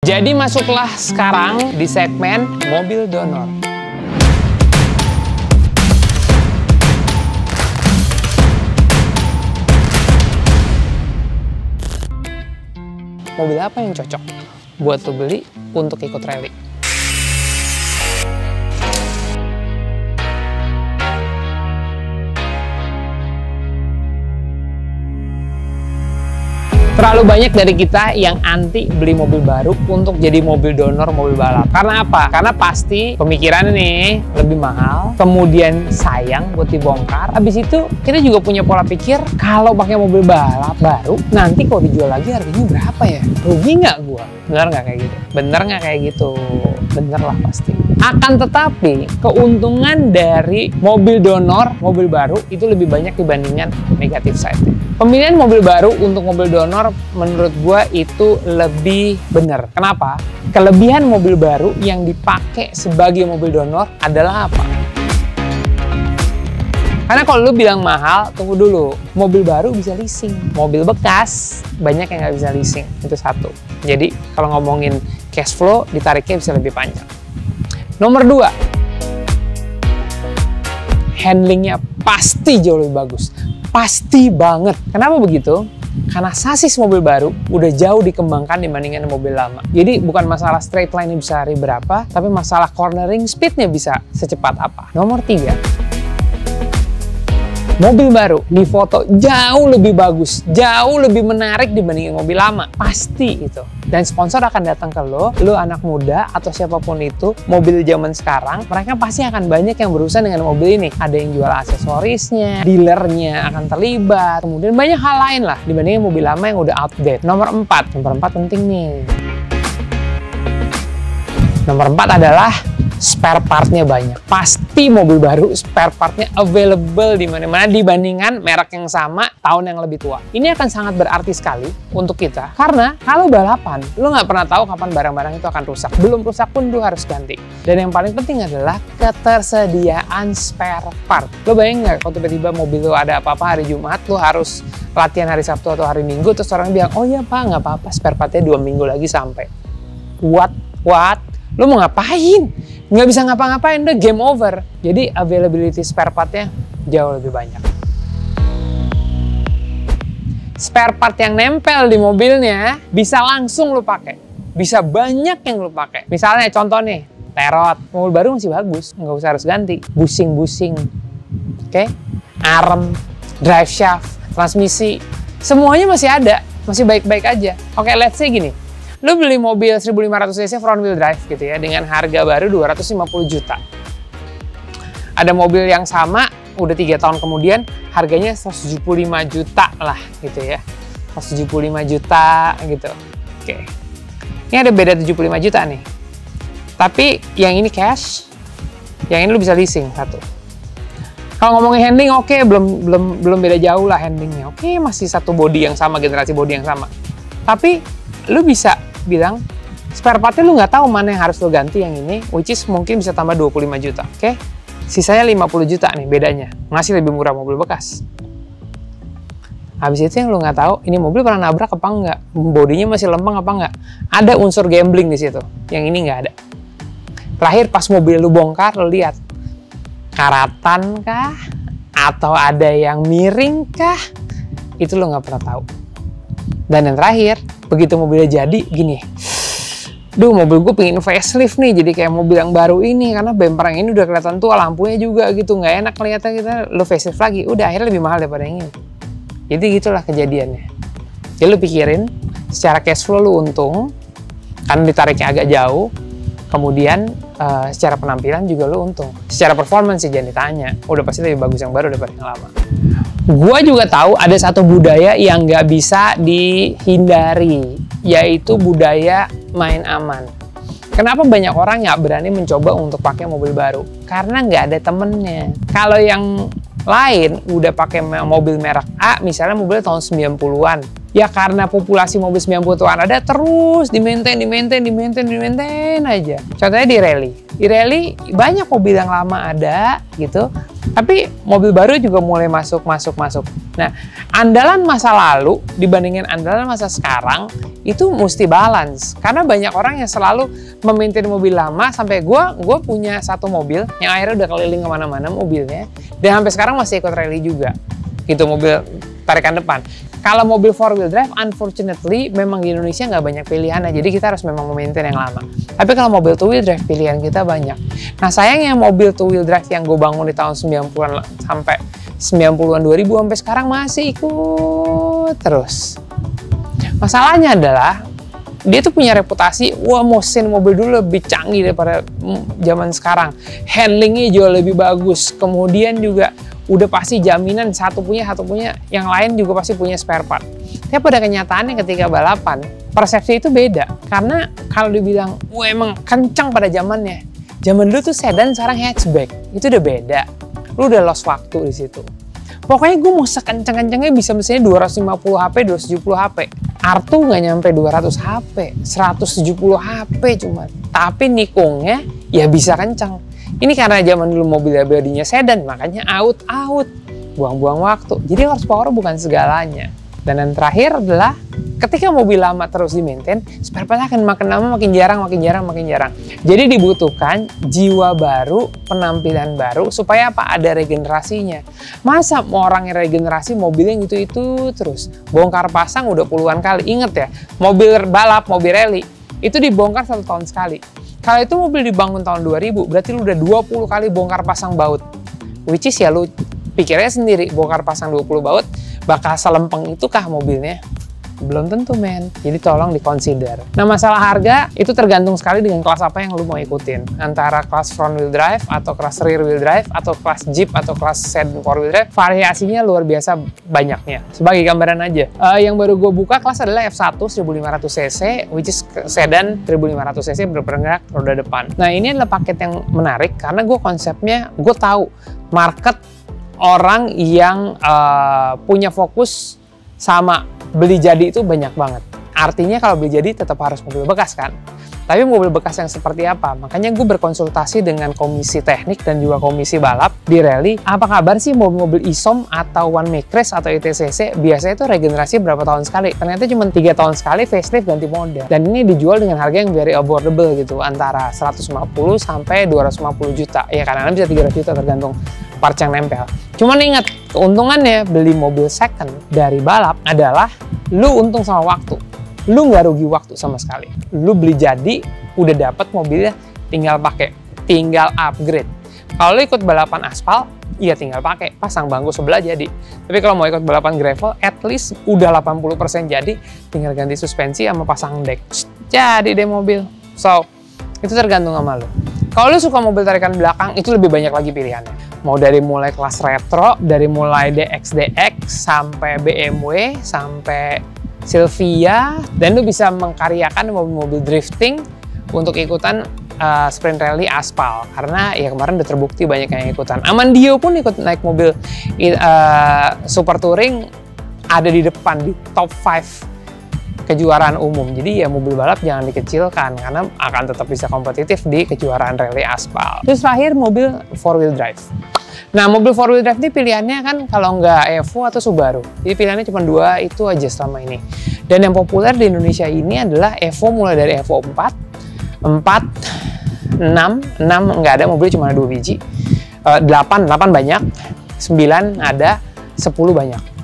Jadi masuklah sekarang di segmen mobil donor. Mobil apa yang cocok buat lo beli untuk ikut rally? Terlalu banyak dari kita yang anti beli mobil baru untuk jadi mobil donor, mobil balap. Karena apa? Karena pasti pemikirannya nih lebih mahal, kemudian sayang buat dibongkar. Habis itu kita juga punya pola pikir kalau pakai mobil balap baru, nanti kalau dijual lagi harganya berapa ya? Rugi nggak gua? Bener nggak kayak gitu? Bener nggak kayak gitu? Bener lah pasti. Akan tetapi keuntungan dari mobil donor, mobil baru itu lebih banyak dibandingkan negatif side-nya. Pemilihan mobil baru untuk mobil donor menurut gue itu lebih benar. Kenapa? Kelebihan mobil baru yang dipakai sebagai mobil donor adalah apa? Karena kalau lu bilang mahal, tunggu dulu. Mobil baru bisa leasing. Mobil bekas banyak yang nggak bisa leasing. Itu satu. Jadi kalau ngomongin cash flow, ditariknya bisa lebih panjang. Nomor 2. Handlingnya pasti jauh lebih bagus. Pasti banget. Kenapa begitu? Karena sasis mobil baru udah jauh dikembangkan dibandingkan mobil lama. Jadi bukan masalah straight line-nya bisa hari berapa, tapi masalah cornering speed-nya bisa secepat apa. Nomor 3. Mobil baru di foto jauh lebih bagus, jauh lebih menarik dibandingin mobil lama. Pasti itu. Dan sponsor akan datang ke lo anak muda atau siapapun itu, mobil zaman sekarang, mereka pasti akan banyak yang berurusan dengan mobil ini. Ada yang jual aksesorisnya, dealernya akan terlibat, kemudian banyak hal lain lah dibandingin mobil lama yang udah outdated. Nomor 4 penting nih. Nomor 4 adalah spare partnya banyak. Pasti mobil baru spare partnya available di mana-mana dibandingkan merek yang sama tahun yang lebih tua. Ini akan sangat berarti sekali untuk kita karena kalau balapan lo nggak pernah tahu kapan barang-barang itu akan rusak. Belum rusak pun lo harus ganti. Dan yang paling penting adalah ketersediaan spare part. Lo bayangin nggak kalau tiba-tiba mobil lo ada apa-apa hari Jumat, lo harus latihan hari Sabtu atau hari Minggu, terus orang bilang, oh ya Pak, nggak apa-apa, spare partnya 2 minggu lagi sampai. What? Lo mau ngapain? Nggak bisa ngapa-ngapain, udah game over. Jadi availability spare partnya jauh lebih banyak. Spare part yang nempel di mobilnya bisa langsung lo pakai. Bisa banyak yang lo pakai. Misalnya contoh nih, terot. Mobil baru masih bagus, nggak usah harus ganti. Busing-busing, oke? Arem, drive shaft, transmisi, semuanya masih ada. Masih baik-baik aja. Oke, let's say gini. Lu beli mobil 1500 cc front wheel drive gitu ya dengan harga baru 250 juta. Ada mobil yang sama udah 3 tahun kemudian harganya 175 juta lah gitu ya. 175 juta gitu. Oke. Ini ada beda 75 juta nih. Tapi yang ini cash, yang ini lu bisa leasing satu. Kalau ngomongin handling oke, belum beda jauh lah handlingnya. Oke, masih satu body yang sama, generasi body yang sama. Tapi lu bisa bilang spare partnya lu nggak tahu mana yang harus lu ganti yang ini, which is mungkin bisa tambah 25 juta, oke? Sisanya 50 juta nih bedanya, masih lebih murah mobil bekas. Habis itu yang lu nggak tahu, ini mobil pernah nabrak apa enggak, bodinya masih lempeng apa enggak, ada unsur gambling di situ, yang ini nggak ada. Terakhir pas mobil lu bongkar, lu lihat karatan kah, atau ada yang miring kah, itu lu nggak pernah tahu. Dan yang terakhir, begitu mobilnya jadi, gini, duh mobil gue pengen facelift nih, jadi kayak mobil yang baru ini, karena bumper yang ini udah kelihatan tua, lampunya juga gitu, nggak enak kelihatan kita, lo facelift lagi, udah akhirnya lebih mahal daripada yang ini. Jadi gitulah kejadiannya. Jadi lo pikirin, secara cash flow lo untung, karena ditariknya agak jauh, kemudian secara penampilan juga lo untung. Secara performance sih jangan ditanya, udah pasti lebih bagus yang baru daripada yang lama. Gua juga tahu ada satu budaya yang nggak bisa dihindari, yaitu budaya main aman. Kenapa banyak orang nggak berani mencoba untuk pakai mobil baru? Karena nggak ada temennya. Kalau yang lain udah pakai mobil merek A, misalnya mobil tahun 90-an, Ya karena populasi mobil 90-an ada, terus di-maintain aja. Contohnya di rally. Di rally banyak mobil yang lama ada gitu, tapi mobil baru juga mulai masuk. Nah, andalan masa lalu dibandingin andalan masa sekarang itu mesti balance. Karena banyak orang yang selalu memaintain mobil lama, sampai gue punya satu mobil yang akhirnya udah keliling kemana-mana mobilnya, dan sampai sekarang masih ikut rally juga. Gitu, mobil tarikan depan. Kalau mobil 4-wheel drive, unfortunately, memang di Indonesia nggak banyak pilihannya, jadi kita harus memang memaintain yang lama. Tapi kalau mobil 2-wheel drive, pilihan kita banyak. Nah, sayangnya mobil 2-wheel drive yang gue bangun di tahun 90-an sampai 90-an 2000 sampai sekarang masih ikut terus. Masalahnya adalah, dia tuh punya reputasi, wah mesin mobil dulu lebih canggih daripada zaman sekarang. Handlingnya jauh lebih bagus, kemudian juga udah pasti jaminan satu punya, yang lain juga pasti punya spare part. Tapi pada kenyataannya ketika balapan, persepsi itu beda. Karena kalau dibilang, wah emang kencang pada zamannya. Zaman dulu tuh sedan, sekarang hatchback. Itu udah beda. Lu udah lost waktu di situ. Pokoknya gue mau sekencang-kencangnya bisa mesinnya 250 HP, 270 HP. R2 nggak nyampe 200 HP, 170 HP cuma. Tapi nikungnya ya bisa kencang. Ini karena zaman dulu mobil bodinya sedan, makanya out, buang-buang waktu. Jadi horsepower bukan segalanya. Dan yang terakhir adalah ketika mobil lama terus di-maintain, spare part akan makin lama makin jarang. Jadi dibutuhkan jiwa baru, penampilan baru, supaya apa? Ada regenerasinya. Masa orang yang regenerasi mobilnya itu terus? Bongkar pasang udah puluhan kali. Ingat ya, mobil balap, mobil rally, itu dibongkar 1 tahun sekali. Kalau itu mobil dibangun tahun 2000, berarti lu udah 20 kali bongkar pasang baut. Which is ya lu pikirnya sendiri, bongkar pasang 20 baut, bakal selempeng itukah mobilnya? Belum tentu, men. Jadi tolong di-consider. Nah, masalah harga itu tergantung sekali dengan kelas apa yang lu mau ikutin. Antara kelas front wheel drive, atau kelas rear wheel drive, atau kelas Jeep, atau kelas sedan 4-wheel drive, variasinya luar biasa banyaknya. Sebagai gambaran aja, yang baru gue buka kelas adalah F1 1500cc, which is sedan 1500cc bergerak roda depan. Nah, ini adalah paket yang menarik, karena gue konsepnya, gue tahu market orang yang punya fokus sama beli jadi itu banyak banget. Artinya kalau beli jadi tetap harus mobil bekas kan. Tapi mobil bekas yang seperti apa? Makanya gue berkonsultasi dengan komisi teknik dan juga komisi balap di rally. Apa kabar sih mobil-mobil ISOM atau one make race atau ITCC? Biasanya itu regenerasi berapa tahun sekali? Ternyata cuma 3 tahun sekali facelift ganti model. Dan ini dijual dengan harga yang very affordable gitu. Antara 150 sampai 250 juta. Ya kadang-kadang bisa 300 juta tergantung parts yang nempel. Cuman ingat, keuntungannya beli mobil second dari balap adalah lu untung sama waktu. Lu nggak rugi waktu sama sekali. Lu beli jadi, udah dapet mobilnya, tinggal pakai, tinggal upgrade. Kalau lu ikut balapan aspal, ya tinggal pakai, pasang bangku sebelah jadi. Tapi kalau mau ikut balapan gravel, at least udah 80% jadi, tinggal ganti suspensi sama pasang deck. Jadi deh mobil. So, itu tergantung sama lu. Kalau lu suka mobil tarikan belakang, itu lebih banyak lagi pilihannya. Mau dari mulai kelas retro, dari mulai DX, sampai BMW, sampai Silvia, dan lu bisa mengkaryakan mobil-mobil drifting untuk ikutan sprint rally aspal. Karena ya kemarin udah terbukti banyak yang ikutan. Amandio pun ikut naik mobil super touring, ada di depan, di top 5 kejuaraan umum. Jadi ya mobil balap jangan dikecilkan, karena akan tetap bisa kompetitif di kejuaraan rally aspal. Terus terakhir mobil 4-wheel drive. Nah, mobil 4-wheel drive ini pilihannya kan kalau nggak Evo atau Subaru. Jadi pilihannya cuma 2 itu aja selama ini. Dan yang populer di Indonesia ini adalah Evo, mulai dari Evo 4, 6 nggak ada, mobil cuma ada 2 biji. 8 banyak, 9 ada, 10 banyak.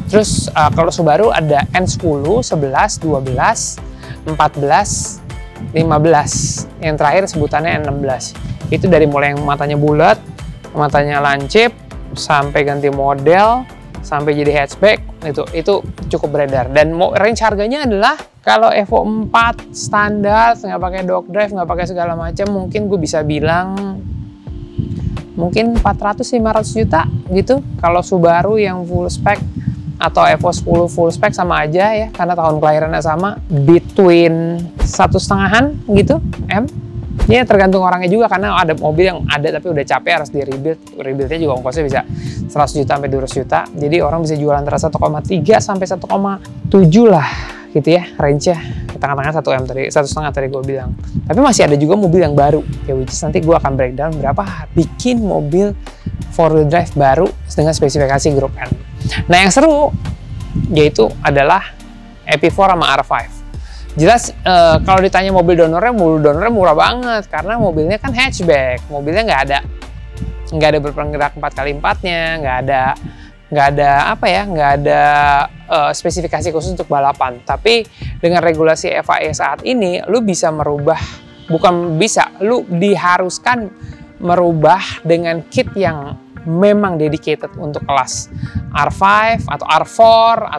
Terus kalau Subaru ada N10, 11, 12, 14, 15. Yang terakhir sebutannya N16. Itu dari mulai yang matanya bulat, matanya lancip, sampai ganti model, sampai jadi hatchback, itu cukup beredar. Dan range harganya adalah kalau Evo 4 standar, nggak pakai dog drive, nggak pakai segala macam, mungkin gue bisa bilang mungkin 400-500 juta gitu. Kalau Subaru yang full spec atau Evo 10 full spec sama aja ya, karena tahun kelahirannya sama, between 1,5-an gitu M. Ini tergantung orangnya juga, karena ada mobil yang ada tapi udah capek harus di rebuild. Rebuildnya juga ongkosnya bisa 100 juta sampai 200 juta. Jadi orang bisa jual antara 1,3 sampai 1,7 lah gitu ya, range-nya. Tengah-tengah 1 M tadi, 1,5 tadi gue bilang. Tapi masih ada juga mobil yang baru. Ya which is nanti gue akan breakdown berapa bikin mobil 4-wheel drive baru dengan spesifikasi grup N. Nah yang seru yaitu adalah EP4 sama R5. Jelas kalau ditanya mobil donornya murah banget karena mobilnya kan hatchback, mobilnya nggak ada berpenggerak 4x4-nya, nggak ada spesifikasi khusus untuk balapan. Tapi dengan regulasi FIA saat ini, lu bisa merubah, lu diharuskan merubah dengan kit yang memang dedicated untuk kelas R5 atau R4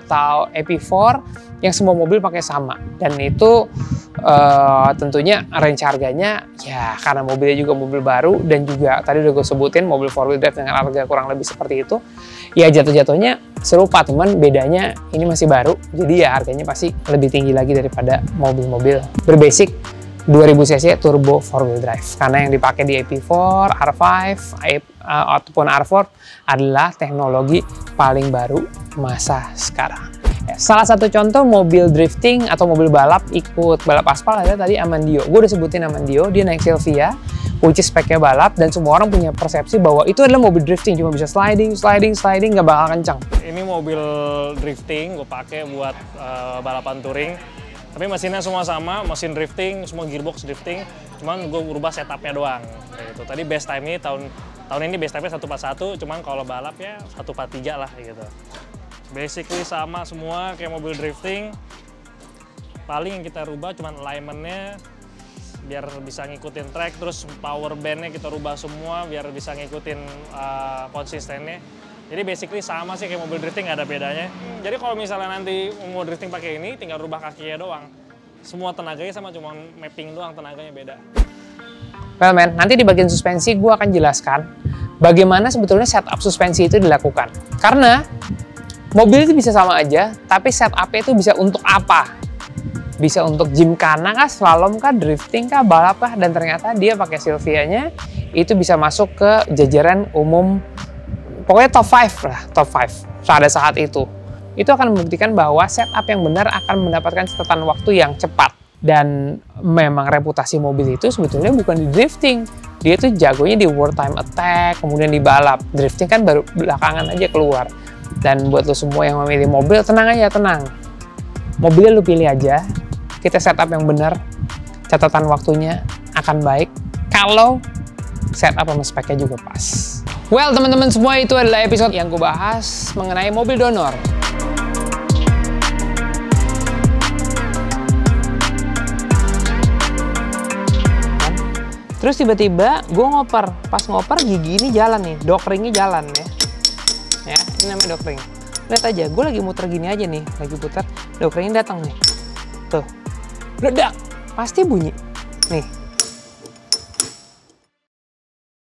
atau EP4 yang semua mobil pakai sama. Dan itu tentunya range harganya ya karena mobilnya juga mobil baru dan juga tadi udah gue sebutin mobil 4-wheel drive dengan harga kurang lebih seperti itu. Ya jatuh-jatuhnya serupa, teman bedanya ini masih baru. Jadi ya harganya pasti lebih tinggi lagi daripada mobil-mobil berbasic 2000 cc turbo 4-wheel drive. Karena yang dipakai di EP4, R5, ataupun R4 adalah teknologi paling baru masa sekarang. Salah satu contoh mobil drifting atau mobil balap ikut balap aspal ada tadi Amandio. Gue udah sebutin Amandio, dia naik Silvia, which is speknya balap, dan semua orang punya persepsi bahwa itu adalah mobil drifting, cuma bisa sliding, nggak bakal kencang. Ini mobil drifting gue pakai buat balapan touring. Tapi mesinnya semua sama, mesin drifting, semua gearbox drifting, cuman gue berubah setupnya doang. Gitu. Tadi base time ini tahun ini base time-nya 141, cuman kalau balap ya 143 lah gitu. Basically sama semua kayak mobil drifting. Paling yang kita rubah cuman alignment-nya biar bisa ngikutin track, terus power band-nya kita rubah semua biar bisa ngikutin konsistennya. Jadi basically sama sih kayak mobil drifting, nggak ada bedanya. Jadi kalau misalnya nanti mau drifting pakai ini, tinggal rubah kakinya doang. Semua tenaganya sama, cuma mapping doang tenaganya beda. Well man, nanti di bagian suspensi gue akan jelaskan bagaimana sebetulnya setup suspensi itu dilakukan. Karena mobil itu bisa sama aja, tapi setupnya itu bisa untuk apa? Bisa untuk gymkhana kah, slalom kah, drifting kah, balap kah, dan ternyata dia pakai Silvia-nya itu bisa masuk ke jajaran umum. Pokoknya top 5 lah, top 5 pada saat itu. Itu akan membuktikan bahwa setup yang benar akan mendapatkan catatan waktu yang cepat. Dan memang reputasi mobil itu sebetulnya bukan di drifting. Dia tuh jagonya di world time attack, kemudian di balap. Drifting kan baru belakangan aja keluar. Dan buat lo semua yang memilih mobil, tenang aja, tenang. Mobilnya lo pilih aja, kita setup yang benar, catatan waktunya akan baik. Kalau setup sama speknya juga pas. Well, teman-teman semua, itu adalah episode yang gue bahas mengenai mobil donor. Terus tiba-tiba gue ngoper. Pas ngoper gigi ini jalan nih, dog ringnya jalan ya. Ya, ini namanya dog ring. Lihat aja, gue lagi muter gini aja nih, lagi putar, dog ringnya datang nih. Tuh, ledak, pasti bunyi. Nih,